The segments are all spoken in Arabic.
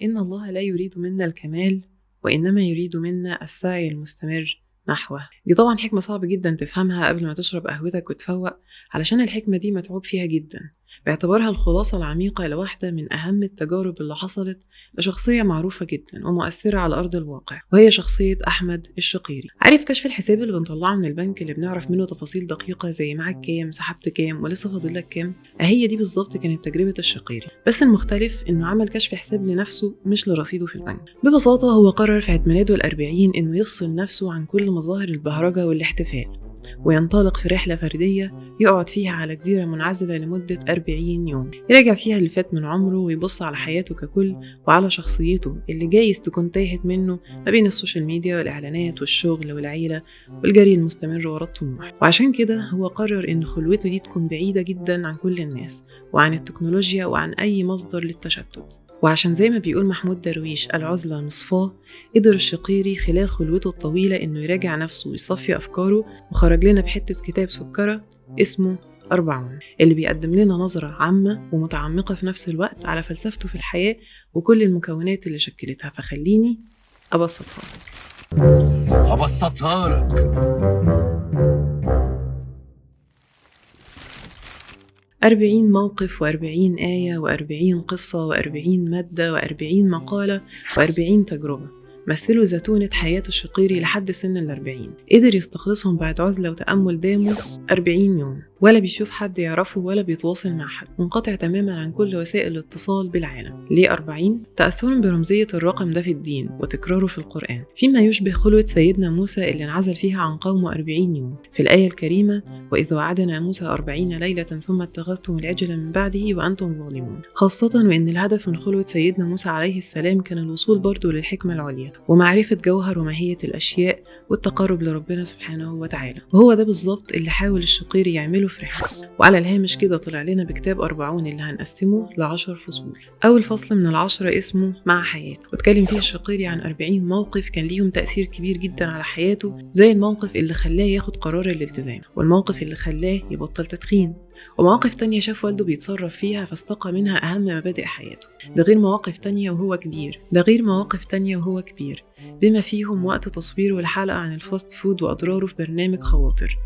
إن الله لا يريد منا الكمال، وإنما يريد منا السعي المستمر نحوه. دي طبعا حكمة صعب جدا تفهمها قبل ما تشرب قهوتك وتفوق، علشان الحكمة دي متعوب فيها جدا، باعتبارها الخلاصة العميقة لواحدة من أهم التجارب اللي حصلت لشخصية معروفة جدا ومؤثرة على أرض الواقع، وهي شخصية أحمد الشقيري. عارف كشف الحساب اللي بنطلعه من البنك اللي بنعرف منه تفاصيل دقيقة زي معاك كام، سحبت كام، ولسه فاضلك كام؟ هي دي بالظبط كانت تجربة الشقيري، بس المختلف إنه عمل كشف حساب لنفسه مش لرصيده في البنك. ببساطة هو قرر في عيد ميلاده ال40 إنه يفصل نفسه عن كل مظاهر البهرجة والاحتفال، وينطلق في رحلة فردية يقعد فيها على جزيرة منعزلة لمدة 40 يوم، يراجع فيها اللي فات من عمره ويبص على حياته ككل وعلى شخصيته اللي جايز تكون تاهت منه ما بين السوشيال ميديا والإعلانات والشغل والعيلة والجري المستمر ورا الطموح. وعشان كده هو قرر إن خلوته دي تكون بعيدة جدا عن كل الناس وعن التكنولوجيا وعن أي مصدر للتشتت. وعشان زي ما بيقول محمود درويش العزلة نصفاه، قدر الشقيري خلال خلوته الطويلة إنه يراجع نفسه ويصفي أفكاره، وخرج لنا بحتة كتاب سكرة اسمه 40، اللي بيقدم لنا نظرة عامة ومتعمقة في نفس الوقت على فلسفته في الحياة وكل المكونات اللي شكلتها. فخليني أبسطها لك. 40 موقف و40 آية و40 قصة و40 مادة و40 مقالة و40 تجربة مثلوا زتونة حياة الشقيري لحد سن ال40. قدر يستخلصهم بعد عزلة وتأمل دامه 40 يوم، ولا بيشوف حد يعرفه ولا بيتواصل مع حد، منقطع تماما عن كل وسائل الاتصال بالعالم. ليه 40؟ تأثرا برمزية الرقم ده في الدين وتكراره في القرآن، فيما يشبه خلوة سيدنا موسى اللي انعزل فيها عن قومه 40 يوم في الآية الكريمة: وإذ وعدنا موسى 40 ليلة ثم اتخذتم العجل من بعده وأنتم ظالمون. خاصة وإن الهدف من خلوة سيدنا موسى عليه السلام كان الوصول برضو للحكمة العليا ومعرفة جوهر وماهية الأشياء والتقرب لربنا سبحانه وتعالى، وهو ده بالظبط اللي حاول الشقيري يعمله في رحلة. وعلى الهامش كده طلع لنا بكتاب 40 اللي هنقسمه ل10 فصول. أول فصل من ال10 اسمه مع حياته، واتكلم فيه الشقيري عن 40 موقف كان ليهم تأثير كبير جدا على حياته، زي الموقف اللي خلاه ياخد قرار الالتزام، والموقف اللي خلاه يبطل تدخين، ومواقف تانية شاف والده بيتصرف فيها فاستقى منها أهم مبادئ حياته. ده غير مواقف تانية وهو كبير، بما فيهم وقت تصويره الحلقة عن الفاست فود وأضراره في برنامج خواطر،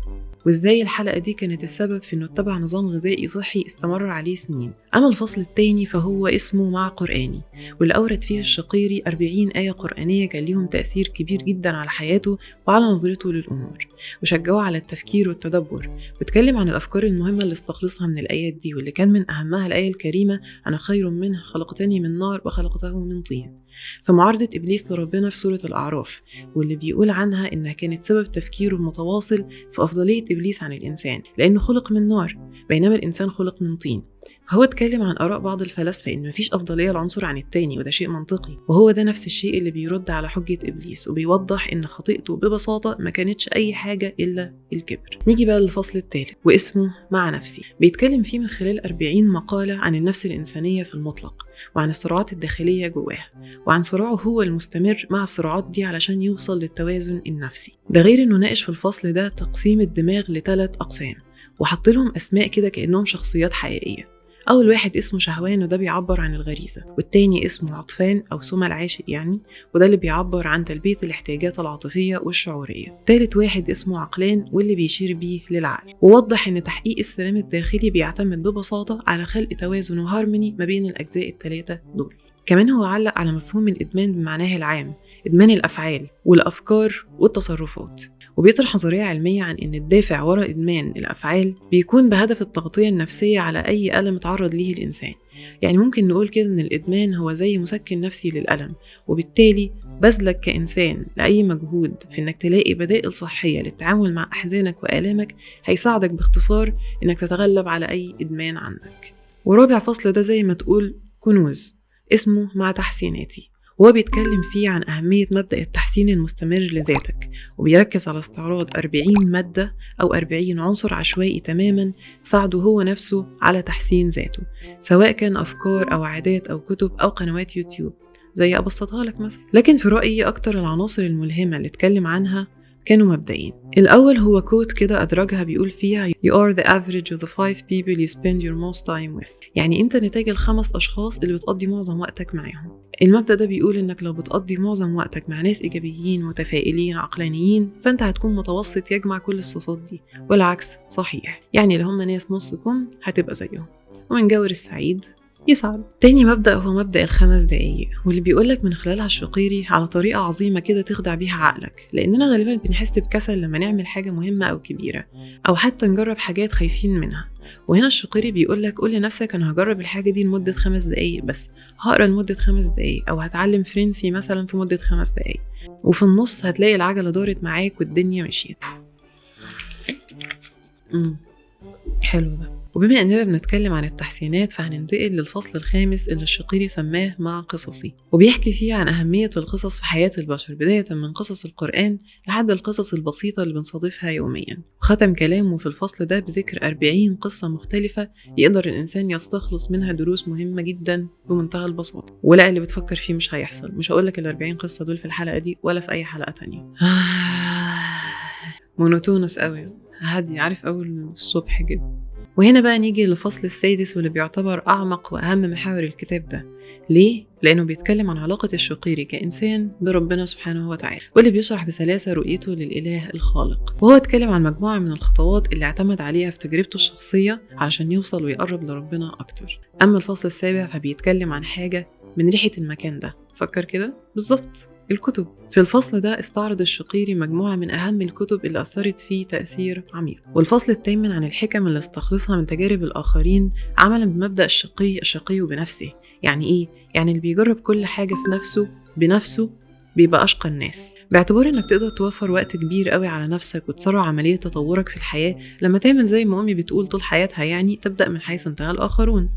وإزاي الحلقة دي كانت السبب في إنه اتبع نظام غذائي صحي استمر عليه سنين. أما الفصل التاني فهو اسمه مع قرآني، واللي أورد فيه الشقيري 40 آية قرآنية كان ليهم تأثير كبير جدا على حياته وعلى نظرته للأمور، وشجعه على التفكير والتدبر. واتكلم عن الأفكار المهمة اللي استخلصها من الآيات دي، واللي كان من أهمها الآية الكريمة: أنا خير منه خلقتني من نار وخلقته من طين، في معارضة إبليس لربنا في سورة الأعراف، واللي بيقول عنها إنها كانت سبب تفكيره المتواصل في أفضلية إبليس عن الإنسان، لأنه خلق من نار بينما الإنسان خلق من طين. فهو اتكلم عن آراء بعض الفلاسفة إن مفيش أفضلية لعنصر عن التاني، وده شيء منطقي، وهو ده نفس الشيء اللي بيرد على حجة إبليس، وبيوضح إن خطيئته ببساطة ما كانتش أي حاجة إلا الكبر. نيجي بقى للفصل الثالث واسمه مع نفسي، بيتكلم فيه من خلال 40 مقالة عن النفس الإنسانية في المطلق، وعن الصراعات الداخلية جواها، وعن صراعه هو المستمر مع الصراعات دي علشان يوصل للتوازن النفسي. ده غير إنه ناقش في الفصل ده تقسيم الدماغ ل3 أقسام، وحط لهم أسماء كده كأنهم شخصيات حقيقية. أول واحد اسمه شهوان، وده بيعبر عن الغريزة، والتاني اسمه عطفان أو سمى العاشق يعني، وده اللي بيعبر عن تلبية الاحتياجات العاطفية والشعورية. تالت واحد اسمه عقلان، واللي بيشير بيه للعقل، ووضح إن تحقيق السلام الداخلي بيعتمد ببساطة على خلق توازن وهارموني ما بين الأجزاء ال3 دول. كمان هو علق على مفهوم الإدمان بمعناه العام، إدمان الأفعال والأفكار والتصرفات، وبيطرح نظرية علمية عن إن الدافع وراء إدمان الأفعال بيكون بهدف التغطية النفسية على أي ألم اتعرض ليه الإنسان. يعني ممكن نقول كده إن الإدمان هو زي مسكن نفسي للألم، وبالتالي بذلك كإنسان لأي مجهود في إنك تلاقي بدائل صحية للتعامل مع أحزانك وآلامك هيساعدك باختصار إنك تتغلب على أي إدمان عندك. ورابع فصل ده زي ما تقول كنوز، اسمه مع تحسيناتي، وهو بيتكلم فيه عن أهمية مبدأ التحسين المستمر لذاتك، وبيركز على استعراض 40 مادة أو 40 عنصر عشوائي تماما ساعده هو نفسه على تحسين ذاته، سواء كان أفكار أو عادات أو كتب أو قنوات يوتيوب زي أبسطها لك مثلا. لكن في رأيي أكتر العناصر الملهمة اللي اتكلم عنها كانوا مبدئين. الأول هو كوت كده أدرجها بيقول فيها: You are the average of the 5 people you spend your most time with. يعني أنت نتاج ال5 أشخاص اللي بتقضي معظم وقتك معاهم. المبدأ ده بيقول إنك لو بتقضي معظم وقتك مع ناس إيجابيين متفائلين عقلانيين فأنت هتكون متوسط يجمع كل الصفات دي، والعكس صحيح، يعني لو هم ناس نص كم هتبقى زيهم، ومن جور السعيد يسعد. تاني مبدأ هو مبدأ ال5 دقايق، واللي بيقولك من خلالها الشقيري على طريقة عظيمة كده تخدع بيها عقلك، لأننا غالبا بنحس بكسل لما نعمل حاجة مهمة أو كبيرة، أو حتى نجرب حاجات خايفين منها. وهنا الشقيري بيقولك قول لنفسك أنا هجرب الحاجة دي لمدة 5 دقايق بس، هقرأ لمدة 5 دقايق، أو هتعلم فرنسي مثلا في مدة 5 دقايق، وفي النص هتلاقي العجلة دارت معاك والدنيا مشيت. حلو ده. وبما اننا بنتكلم عن التحسينات فهننتقل للفصل الخامس اللي الشقيري سماه مع قصصي، وبيحكي فيه عن أهمية القصص في حياة البشر، بداية من قصص القرآن لحد القصص البسيطة اللي بنصادفها يوميا. وختم كلامه في الفصل ده بذكر 40 قصة مختلفة يقدر الإنسان يستخلص منها دروس مهمة جدا بمنتهى البساطة. ولا اللي بتفكر فيه مش هيحصل، مش هقولك 40 قصة دول في الحلقة دي ولا في أي حلقة تانية. مونوتونس قوي، هادي، عارف، أول الصبح كده. وهنا بقى نيجي للفصل السادس واللي بيعتبر أعمق وأهم محاور الكتاب ده. ليه؟ لأنه بيتكلم عن علاقة الشقيري كإنسان بربنا سبحانه وتعالى، واللي بيشرح بسلاسة رؤيته للإله الخالق. وهو اتكلم عن مجموعة من الخطوات اللي اعتمد عليها في تجربته الشخصية علشان يوصل ويقرب لربنا أكتر. أما الفصل السابع فبيتكلم عن حاجة من ريحة المكان ده، فكر كده بالظبط، الكتب. في الفصل ده استعرض الشقيري مجموعة من أهم الكتب اللي أثرت فيه تأثير عميق. والفصل الثامن عن الحكم اللي استخلصها من تجارب الآخرين عملا بمبدأ الشقي بنفسه. يعني إيه؟ يعني اللي بيجرب كل حاجة في نفسه بنفسه بيبقى أشقى الناس، باعتبار إنك تقدر توفر وقت كبير قوي على نفسك وتسرع عملية تطورك في الحياة لما تعمل زي ما أمي بتقول طول حياتها، يعني تبدأ من حيث انتهى الآخرون.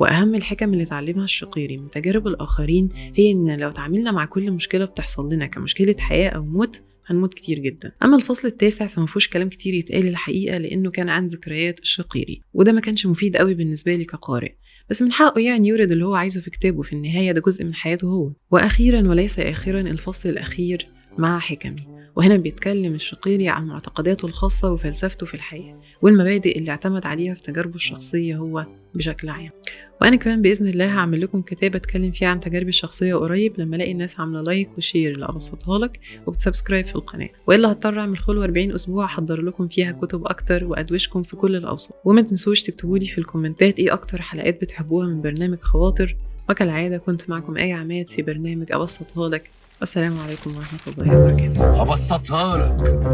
وأهم الحكم اللي تعلمها الشقيري من تجارب الآخرين هي إن لو تعاملنا مع كل مشكلة بتحصل لنا كمشكلة حياة أو موت هنموت كتير جدا. أما الفصل التاسع فمفيهوش كلام كتير يتقال الحقيقة، لأنه كان عن ذكريات الشقيري، وده ما كانش مفيد قوي بالنسبة لي كقارئ، بس من حقه يعني يورد اللي هو عايزه في كتابه، في النهاية ده جزء من حياته هو. وأخيرا وليس آخرا الفصل الأخير مع حكمي، وهنا بيتكلم الشقيري عن معتقداته الخاصة وفلسفته في الحياة والمبادئ اللي اعتمد عليها في تجاربه الشخصية هو بشكل عام. وأنا كمان بإذن الله هعمل لكم كتاب أتكلم فيه عن تجاربي الشخصية قريب، لما ألاقي الناس عاملة لايك وشير اللي أبسطها لك وبتسبسكرايب في القناة، وإلا هضطر أعمل خلوة 40 أسبوع أحضر لكم فيها كتب أكتر وأدوشكم في كل الأوساط. وما تنسوش تكتبوا لي في الكومنتات إيه أكتر حلقات بتحبوها من برنامج خواطر. وكالعادة كنت معكم آية عماد في برنامج أبسطها لك، والسلام عليكم ورحمة الله وبركاته. أبسطها لك.